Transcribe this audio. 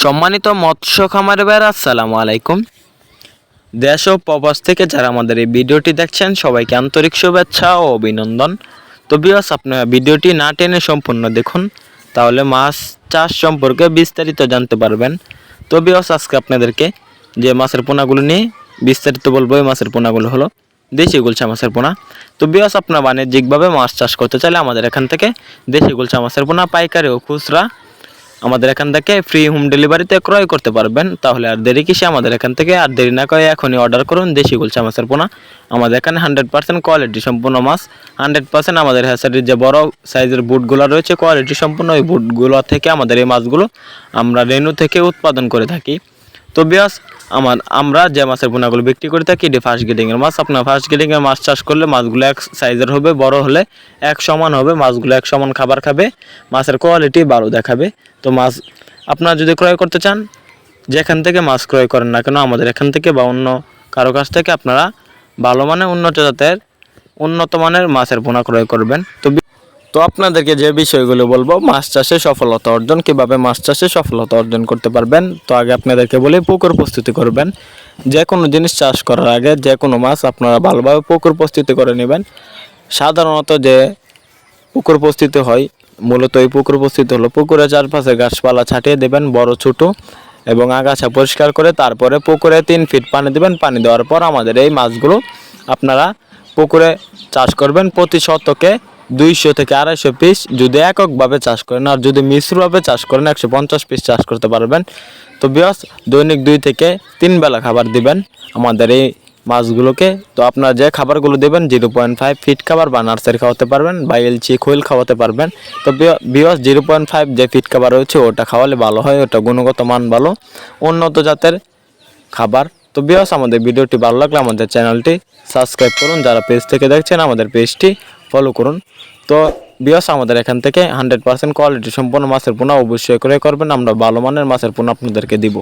সম্মানিত মৎস্য খামারি ভাইরা, আসসালামু আলাইকুম। দেশ ও প্রবাস থেকে যারা আমাদের এই ভিডিওটি দেখছেন সবাইকে আন্তরিক শুভেচ্ছা ও অভিনন্দন। তো ভিউয়ার্স, আপনারা ভিডিওটি না টেনে সম্পূর্ণ দেখুন, তাহলে মাছ চাষ সম্পর্কে বিস্তারিত জানতে পারবেন। তো ভিউয়ার্স, আজকে আপনাদেরকে যে মাছের পোনাগুলো নিয়ে বিস্তারিত বলবো, এই মাছের পোনাগুলো হলো দেশি গুলশা মাছের পোনা। তো ভিউয়ার্স, আপনারা বাণিজ্যিকভাবে মাছ চাষ করতে চাইলে আমাদের এখান থেকে দেশি গুলশা মাছের পোনা পাইকারি ও খুচরা আমাদের এখান থেকে ফ্রি হোম ডেলিভারিতে ক্রয় করতে পারবেন। তাহলে আর দেরি কিসে, আমাদের এখান থেকে আর দেরি না করে এখনই অর্ডার করুন দেশি গুলশা মাছের পোনা। আমাদের এখানে 100% কোয়ালিটি সম্পূর্ণ মাছ, 100% আমাদের হ্যাচারির যে বড় সাইজের বুটগুলো রয়েছে কোয়ালিটি সম্পূর্ণ, ওই বুটগুলো থেকে আমাদের এই মাছগুলো আমরা রেনু থেকে উৎপাদন করে থাকি। তো ভিউয়ার্স, আমরা যে মাছের পোনাগুলো বিক্রি করে থাকি এটি ফার্স্ট গ্রেডিংয়ের মাছ। আপনার ফার্স্ট গ্রেডিংয়ের মাছ চাষ করলে মাছগুলো এক সাইজের হবে, বড় হলে এক সমান হবে, মাছগুলো এক সমান খাবার খাবে, মাছের কোয়ালিটি ভালো দেখাবে। তো মাছ আপনারা যদি ক্রয় করতে চান, যেখান থেকে মাছ ক্রয় করেন না কেন আমাদের এখান থেকে বা অন্য কারো কাছ থেকে আপনারা ভালো মানের উন্নত মানের মাছের পোনা ক্রয় করবেন। তো আপনাদেরকে যে বিষয়গুলো বলবো, মাছ চাষে সফলতা অর্জন, কীভাবে মাছ চাষে সফলতা অর্জন করতে পারবেন। তো আগে আপনাদেরকে বলি, পুকুর প্রস্তুতি করবেন। যে কোনো জিনিস চাষ করার আগে যে কোনো মাছ আপনারা ভালোভাবে পুকুর প্রস্তুতি করে নেবেন। সাধারণত যে পুকুর প্রস্তুতি হয়, মূলত এই পুকুর প্রস্তুতি হলো পুকুরের চারপাশে গাছপালা ছাটিয়ে দেবেন বড় ছোট, এবং আগাছা পরিষ্কার করে তারপরে পুকুরে 3 ফিট পানি দেবেন। পানি দেওয়ার পর আমাদের এই মাছগুলো আপনারা পুকুরে চাষ করবেন। প্রতি শতকে 200 থেকে 250 পিস যদি এককভাবে চাষ করেন, আর যদি মিশ্রভাবে চাষ করেন 150 পিস চাষ করতে পারবেন। তো ভিউয়ার্স, দৈনিক 2 থেকে 3 বেলা খাবার দিবেন আমাদের এই মাছগুলোকে। তো আপনারা যে খাবারগুলো দেবেন 0.5 ফিট খাবার বা নার্সারি খাওয়াতে পারবেন বা এলচি খৈল খাওয়াতে পারবেন। তো ভিউয়ার্স, 0.5 যে ফিট খাবার রয়েছে ওটা খাওয়ালে ভালো হয়, ওটা গুণগত মান ভালো, উন্নত জাতের খাবার। তো ভিউয়ার্স, আমাদের ভিডিওটি ভালো লাগলে আমাদের চ্যানেলটি সাবস্ক্রাইব করুন, যারা পেজ থেকে দেখছেন আমাদের পেজটি ফলো করুন। তো ভিউয়ার্স, আমাদের এখান থেকে 100% কোয়ালিটি সম্পন্ন মাছের পোনা অবশ্যই ক্রয় করবেন, আমরা ভালো মানের মাছের পোনা আপনাদেরকে দিব।